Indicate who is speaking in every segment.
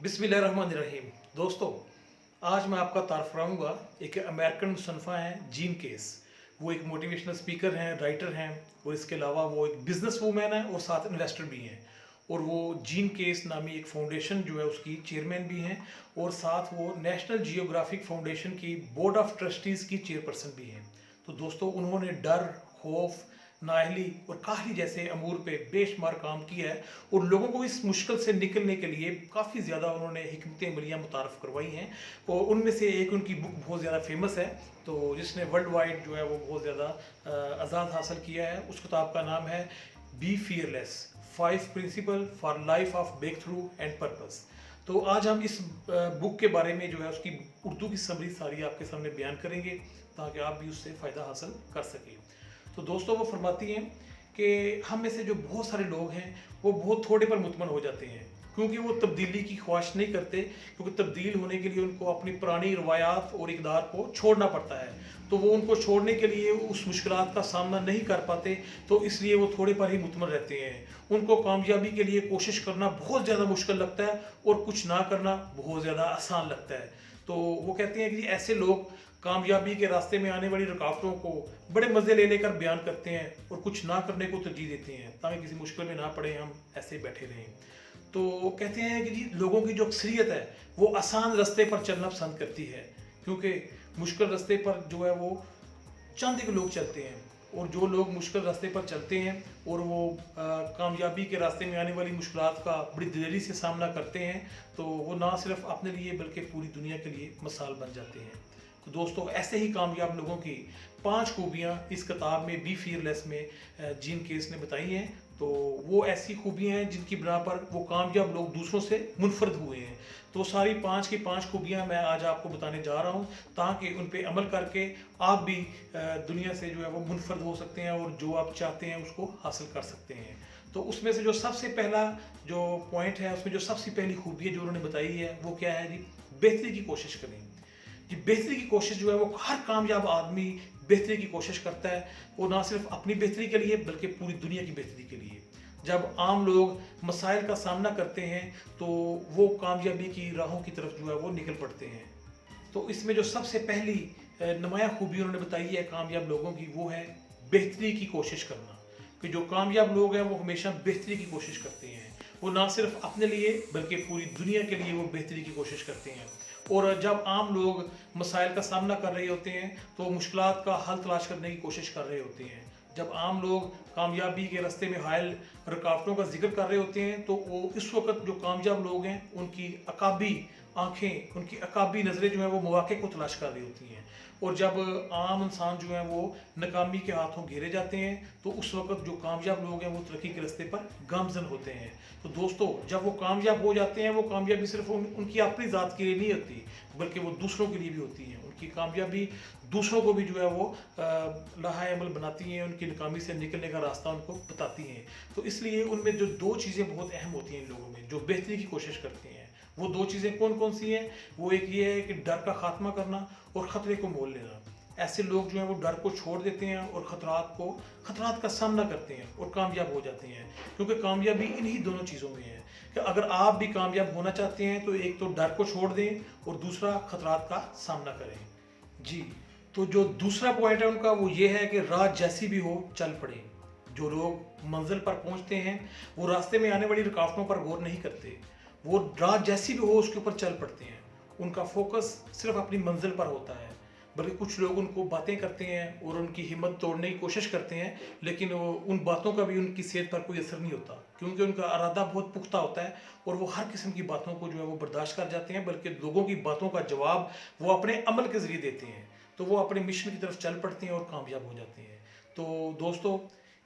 Speaker 1: बिस्मिल्लाहिर्रहमानिर्रहीम। दोस्तों, आज मैं आपका तारफ़ कराऊँगा एक अमेरिकन मुसन्फ़ा हैं जीन केस। वो एक मोटिवेशनल स्पीकर हैं, राइटर हैं और इसके अलावा वो एक बिज़नेस वूमेन हैं और साथ इन्वेस्टर भी हैं। और वो जीन केस नामी एक फाउंडेशन जो है उसकी चेयरमैन भी हैं और साथ वो नेशनल जियोग्राफिक फाउंडेशन की बोर्ड ऑफ ट्रस्टीज़ की चेयरपर्सन भी हैं। तो दोस्तों, उन्होंने डर, खौफ, नाअहली और काहली जैसे अमूर पे बेशुमार काम किया है और लोगों को इस मुश्किल से निकलने के लिए काफ़ी ज़्यादा उन्होंने हिकमत अमलियाँ मुतारफ़ करवाई हैं। और उनमें से एक उनकी बुक बहुत ज़्यादा फेमस है, तो जिसने वर्ल्ड वाइड जो है वो बहुत ज़्यादा आज़ाद हासिल किया है। उस किताब का नाम है be fearless, 5 principle for life of breakthrough and purpose. तो आज हम इस बुक के बारे में जो है उसकी उर्दू की समरी सारी आपके सामने बयान करेंगे ताकि आप भी उससे फ़ायदा हासिल कर सकें। तो दोस्तों, वो फरमाती हैं कि हम में से जो बहुत सारे लोग हैं वो बहुत थोड़े पर मुतमन हो जाते हैं क्योंकि वो तब्दीली की ख्वाहिश नहीं करते, क्योंकि तब्दील होने के लिए उनको अपनी पुरानी रवायात और इक़दार को छोड़ना पड़ता है। तो वो उनको छोड़ने के लिए उस मुश्किलात का सामना नहीं कर पाते, तो इसलिए वो थोड़े पर ही मुतमन रहते हैं। उनको कामयाबी के लिए कोशिश करना बहुत ज़्यादा मुश्किल लगता है और कुछ ना करना बहुत ज़्यादा आसान लगता है। तो वो कहते हैं कि ऐसे लोग कामयाबी के रास्ते में आने वाली रुकावटों को बड़े मज़े ले लेकर बयान करते हैं और कुछ ना करने को तरजीह देते हैं ताकि किसी मुश्किल में ना पड़े, हम ऐसे बैठे रहें। तो कहते हैं कि जी, लोगों की जो अक्सरियत है वो आसान रास्ते पर चलना पसंद करती है, क्योंकि मुश्किल रास्ते पर जो है वो चंद एक लोग चलते हैं। और जो लोग मुश्किल रास्ते पर चलते हैं और वो कामयाबी के रास्ते में आने वाली मुश्किलात का बड़ी दिलेरी से सामना करते हैं, तो वो ना सिर्फ अपने लिए बल्कि पूरी दुनिया के लिए मिसाल बन जाते हैं। तो दोस्तों, ऐसे ही कामयाब लोगों की 5 खूबियाँ इस किताब में बी फियरलेस में जीन केस ने बताई हैं। तो वो ऐसी खूबियाँ हैं जिनकी बिना पर वो कामयाब लोग दूसरों से मुनफरद हुए हैं। तो सारी 5 की 5 खूबियाँ मैं आज आपको बताने जा रहा हूँ ताकि उन पे अमल करके आप भी दुनिया से जो है वो मुनफरद हो सकते हैं और जो आप चाहते हैं उसको हासिल कर सकते हैं। तो उसमें से जो सबसे पहला जो पॉइंट है, उसमें जो सबसे पहली खूबी है जो उन्होंने बताई है वो क्या है जी? बेहतरी की कोशिश करें। कि बेहतरी की कोशिश जो है वो हर कामयाब आदमी बेहतरी की कोशिश करता है। वो ना सिर्फ अपनी बेहतरी के लिए बल्कि पूरी दुनिया की बेहतरी के लिए। जब आम लोग मसाइल का सामना करते हैं तो वो कामयाबी की राहों की तरफ जो है वो निकल पड़ते हैं। तो इसमें जो सबसे पहली नुमायाँ खूबी उन्होंने बताई है कामयाब लोगों की, वो है बेहतरी की कोशिश करना। कि जो कामयाब लोग हैं वो हमेशा बेहतरी की कोशिश करते हैं। वो ना सिर्फ अपने लिए बल्कि पूरी दुनिया के लिए वो बेहतरी की कोशिश करते हैं। और जब आम लोग मसाइल का सामना कर रहे होते हैं तो मुश्किलात का हल तलाश करने की कोशिश कर रहे होते हैं। जब आम लोग कामयाबी के रास्ते में हायल रुकावटों का जिक्र कर रहे होते हैं तो वो इस वक्त जो कामयाब लोग हैं उनकी अकाबी आंखें, उनकी अकाबी नज़रें जो हैं वो मौके को तलाश कर रही होती हैं। और जब आम इंसान जो है वो नाकामी के हाथों घेरे जाते हैं तो उस वक्त जो कामयाब लोग हैं वो तरक्की के रास्ते पर गामजन होते हैं। तो दोस्तों, जब वो कामयाब हो जाते हैं वो कामयाबी सिर्फ उनकी अपनी ज़ात के लिए नहीं होती बल्कि वो दूसरों के लिए भी होती है। उनकी कामयाबी दूसरों को भी जो है वो लाहा अमल बनाती हैं, उनकी नाकामी से निकलने का रास्ता उनको बताती हैं। तो इसलिए उनमें जो 2 चीज़ें बहुत अहम होती हैं इन लोगों में जो बेहतरी की कोशिश करते हैं, वो 2 चीज़ें कौन कौन सी हैं? वो एक ये है कि डर का खात्मा करना और ख़तरे को मोल लेना। ऐसे लोग जो हैं वो डर को छोड़ देते हैं और खतरात का सामना करते हैं और कामयाब हो जाते हैं, क्योंकि कामयाबी इन्हीं दोनों चीज़ों में है कि अगर आप भी कामयाब होना चाहते हैं तो एक तो डर को छोड़ दें और दूसरा खतरात का सामना करें। जी, तो जो दूसरा पॉइंट है उनका वो ये है कि रात जैसी भी हो चल पड़े। जो लोग मंजिल पर पहुंचते हैं वो रास्ते में आने वाली रुकावटों पर गौर नहीं करते, वो रात जैसी भी हो उसके ऊपर चल पड़ते हैं। उनका फोकस सिर्फ अपनी मंजिल पर होता है। बल्कि कुछ लोग उनको बातें करते हैं और उनकी हिम्मत तोड़ने की कोशिश करते हैं, लेकिन उन बातों का भी उनकी सेहत पर कोई असर नहीं होता, क्योंकि उनका इरादा बहुत पुख्ता होता है और वो हर किस्म की बातों को जो है वो बर्दाश्त कर जाते हैं, बल्कि लोगों की बातों का जवाब वो अपने अमल के ज़रिए देते हैं। तो वो अपने मिशन की तरफ चल पड़ते हैं और कामयाब हो जाते हैं। तो दोस्तों,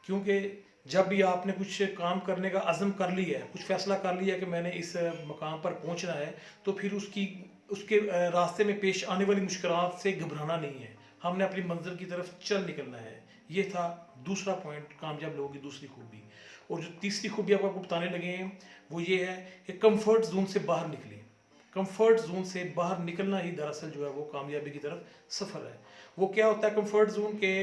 Speaker 1: क्योंकि जब भी आपने कुछ काम करने का अज़्म कर लिया है, कुछ फ़ैसला कर लिया है कि मैंने इस मकाम पर पहुंचना है, तो फिर उसके रास्ते में पेश आने वाली मुश्किलात से घबराना नहीं है। हमने अपनी मंजिल की तरफ चल निकलना है। ये था दूसरा पॉइंट, कामयाब लोगों की दूसरी खूबी। और जो तीसरी खूबी आपको बताने लगे हैं वो ये है कि कंफर्ट जोन से बाहर निकलें। कंफर्ट जोन से बाहर निकलना ही दरअसल जो है वो कामयाबी की तरफ सफ़र है। वो क्या होता है कंफर्ट जोन के?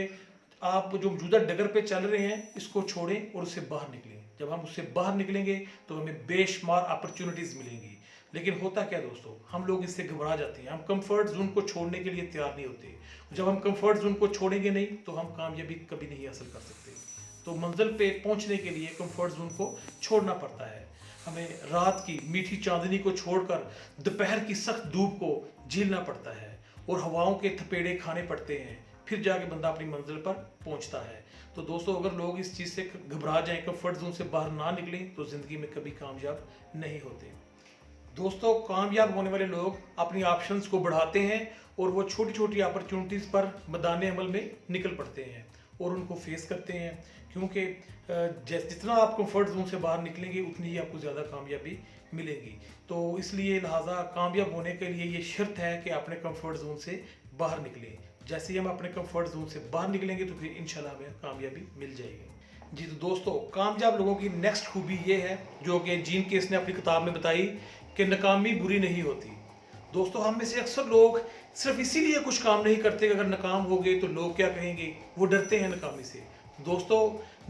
Speaker 1: आप जो मौजूदा डगर पे चल रहे हैं इसको छोड़ें और उससे बाहर निकलें। जब हम उससे बाहर निकलेंगे तो हमें बेशुमार अपॉर्चुनिटीज़ मिलेंगी। लेकिन होता क्या है दोस्तों, हम लोग इससे घबरा जाते हैं, हम कंफर्ट जोन को छोड़ने के लिए तैयार नहीं होते। जब हम कंफर्ट जोन को छोड़ेंगे नहीं तो हम कामयाबी कभी नहीं हासिल कर सकते। तो मंजिल पे पहुंचने के लिए कंफर्ट जोन को छोड़ना पड़ता है। हमें रात की मीठी चांदनी को छोड़कर दोपहर की सख्त धूप को झेलना पड़ता है और हवाओं के थपेड़े खाने पड़ते हैं, फिर जाके बंदा अपनी मंजिल पर पहुंचता है। तो दोस्तों, अगर लोग इस चीज़ से घबरा जाएं, कंफर्ट जोन से बाहर ना निकलें, तो ज़िंदगी में कभी कामयाब नहीं होते। दोस्तों, कामयाब होने वाले लोग अपनी ऑप्शंस को बढ़ाते हैं और वो छोटी छोटी अपॉर्चुनिटीज़ पर मैदान अमल में निकल पड़ते हैं और उनको फेस करते हैं, क्योंकि जितना आप कंफर्ट जोन से बाहर निकलेंगे उतनी ही आपको ज़्यादा कामयाबी मिलेगी। तो इसलिए लिहाजा कामयाब होने के लिए ये शर्त है कि अपने कंफर्ट जोन से बाहर निकलें। जैसे ही हम अपने कंफर्ट जोन से बाहर निकलेंगे तो फिर इंशाल्लाह हमें कामयाबी मिल जाएगी। जी, तो दोस्तों, कामयाब लोगों की नेक्स्ट खूबी ये है जो कि जीन केस ने अपनी किताब में बताई कि नाकामी बुरी नहीं होती। दोस्तों, हम में से अक्सर लोग सिर्फ इसीलिए कुछ काम नहीं करते कि अगर नाकाम हो गए तो लोग क्या कहेंगे, वो डरते हैं नाकामी से। दोस्तों,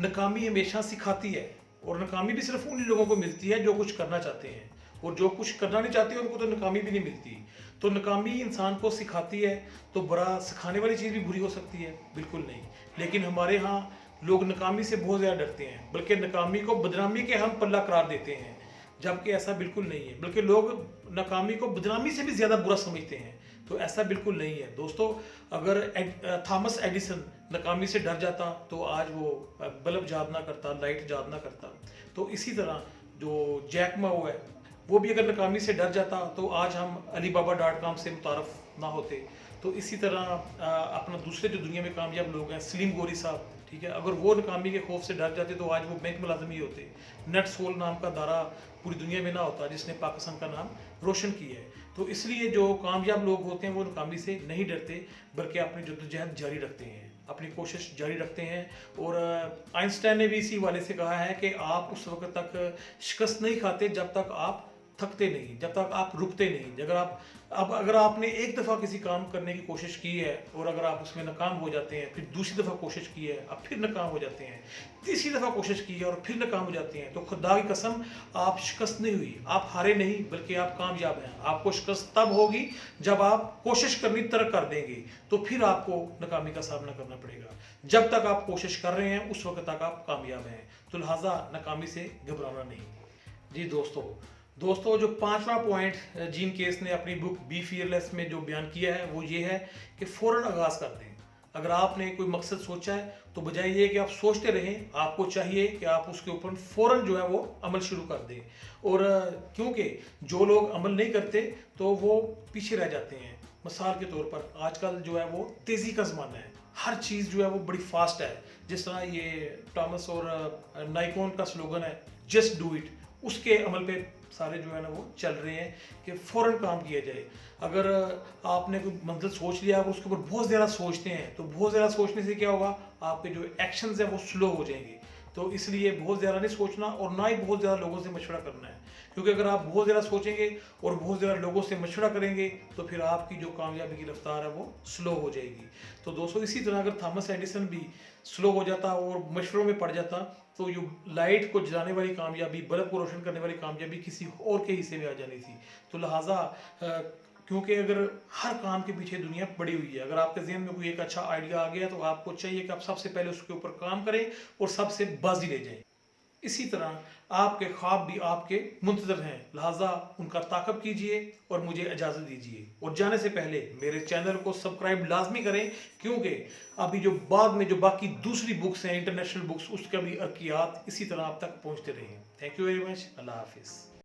Speaker 1: नाकामी हमेशा सिखाती है और नाकामी भी सिर्फ उन लोगों को मिलती है जो कुछ करना चाहते हैं, और जो कुछ करना नहीं चाहते उनको तो नाकामी भी नहीं मिलती। तो नाकामी इंसान को सिखाती है। तो बुरा सिखाने वाली चीज़ भी बुरी हो सकती है? बिल्कुल नहीं। लेकिन हमारे यहाँ लोग नाकामी से बहुत ज़्यादा डरते हैं, बल्कि नाकामी को बदनामी के हम पल्ला करार देते हैं, जबकि ऐसा बिल्कुल नहीं है। बल्कि लोग नाकामी को बदनामी से भी ज़्यादा बुरा समझते हैं। तो ऐसा बिल्कुल नहीं है दोस्तों। अगर थॉमस एडिसन नाकामी से डर जाता तो आज वो बल्ब ईजाद ना करता, लाइट ईजाद ना करता। तो इसी तरह जो जैक मा है, वो भी अगर नाकामी से डर जाता तो आज हम alibaba.com से मुतारफ़ ना होते। तो इसी तरह अपना दूसरे जो दुनिया में कामयाब लोग हैं, सलीम गोरी साहब, ठीक है, अगर वो नाकामी के खौफ से डर जाते तो आज वो बैंक मुलाजिम ही होते। नेट सोल नाम का दारा पूरी दुनिया में ना होता जिसने पाकिस्तान का नाम रोशन किया है। तो इसलिए जो कामयाब लोग होते हैं वो नाकामी से नहीं डरते, बल्कि अपनी जद्दोजहद जारी रखते हैं, अपनी कोशिश जारी रखते हैं। और आइंस्टाइन ने भी इसी वाले से कहा है कि आप उस वक्त तक शिकस्त नहीं खाते जब तक आप थकते नहीं, जब तक आप रुकते नहीं। अगर आपने एक दफ़ा किसी काम करने की कोशिश की है और अगर आप उसमें नाकाम हो जाते हैं, फिर दूसरी दफ़ा कोशिश की है, अब फिर नाकाम हो जाते हैं, तीसरी दफ़ा कोशिश की है और फिर नाकाम हो जाते हैं, तो खुदा की कसम आप शिकस्त नहीं हुई, आप हारे नहीं, बल्कि आप कामयाब हैं। आपको शिकस्त तब होगी जब आप कोशिश करनी तर्क कर देंगे, तो फिर आपको नाकामी का सामना करना पड़ेगा। जब तक आप कोशिश कर रहे हैं उस वक्त तक आप कामयाब हैं। तो लिहाजा नाकामी से घबराना नहीं। जी दोस्तों, जो 5वां पॉइंट जीन केस ने अपनी बुक बी फियरलेस में जो बयान किया है वो ये है कि फ़ौरन आगाज़ कर दें। अगर आपने कोई मकसद सोचा है तो बजाय ये कि आप सोचते रहें, आपको चाहिए कि आप उसके ऊपर फ़ौरन जो है वो अमल शुरू कर दें। और क्योंकि जो लोग अमल नहीं करते तो वो पीछे रह जाते हैं। मिसाल के तौर पर आजकल जो है वो तेज़ी का ज़माना है, हर चीज़ जो है वो बड़ी फास्ट है। जिस तरह ये टॉमस और नाइकॉन का स्लोगन है, जस्ट डू इट, उसके अमल पे सारे जो है ना वो चल रहे हैं कि फ़ौरन काम किया जाए। अगर आपने कोई मंजिल सोच लिया, आप उसके ऊपर बहुत ज़्यादा सोचते हैं तो बहुत ज़्यादा सोचने से क्या होगा, आपके जो एक्शंस हैं वो स्लो हो जाएंगे। तो इसलिए बहुत ज़्यादा नहीं सोचना और ना ही बहुत ज़्यादा लोगों से मशवरा करना है, क्योंकि अगर आप बहुत ज़्यादा सोचेंगे और बहुत ज़्यादा लोगों से मशवरा करेंगे तो फिर आपकी जो कामयाबी की रफ्तार है वो स्लो हो जाएगी। तो दोस्तों, इसी तरह अगर थॉमस एडिसन भी स्लो हो जाता और मशवरों में पड़ जाता तो जो लाइट को जलाने वाली कामयाबी, बल्ब को रोशन करने वाली कामयाबी किसी और के हिस्से में आ जानी थी। तो लिहाजा क्योंकि अगर हर काम के पीछे दुनिया पड़ी हुई है, अगर आपके ज़हन में कोई एक अच्छा आइडिया आ गया तो आपको चाहिए कि आप सबसे पहले उसके ऊपर काम करें और सबसे बाजी ले जाएं। इसी तरह आपके ख्वाब भी आपके मुंतज़र हैं, लिहाजा उनका ताक़ब कीजिए और मुझे इजाज़त दीजिए। और जाने से पहले मेरे चैनल को सब्सक्राइब लाजमी करें, क्योंकि अभी जो बाद में जो बाकी दूसरी बुक्स हैं, इंटरनेशनल बुक्स, उसका भी अर्कियात इसी तरह आप तक पहुँचते रहें। Thank you very much. अल्लाह हाफिज़।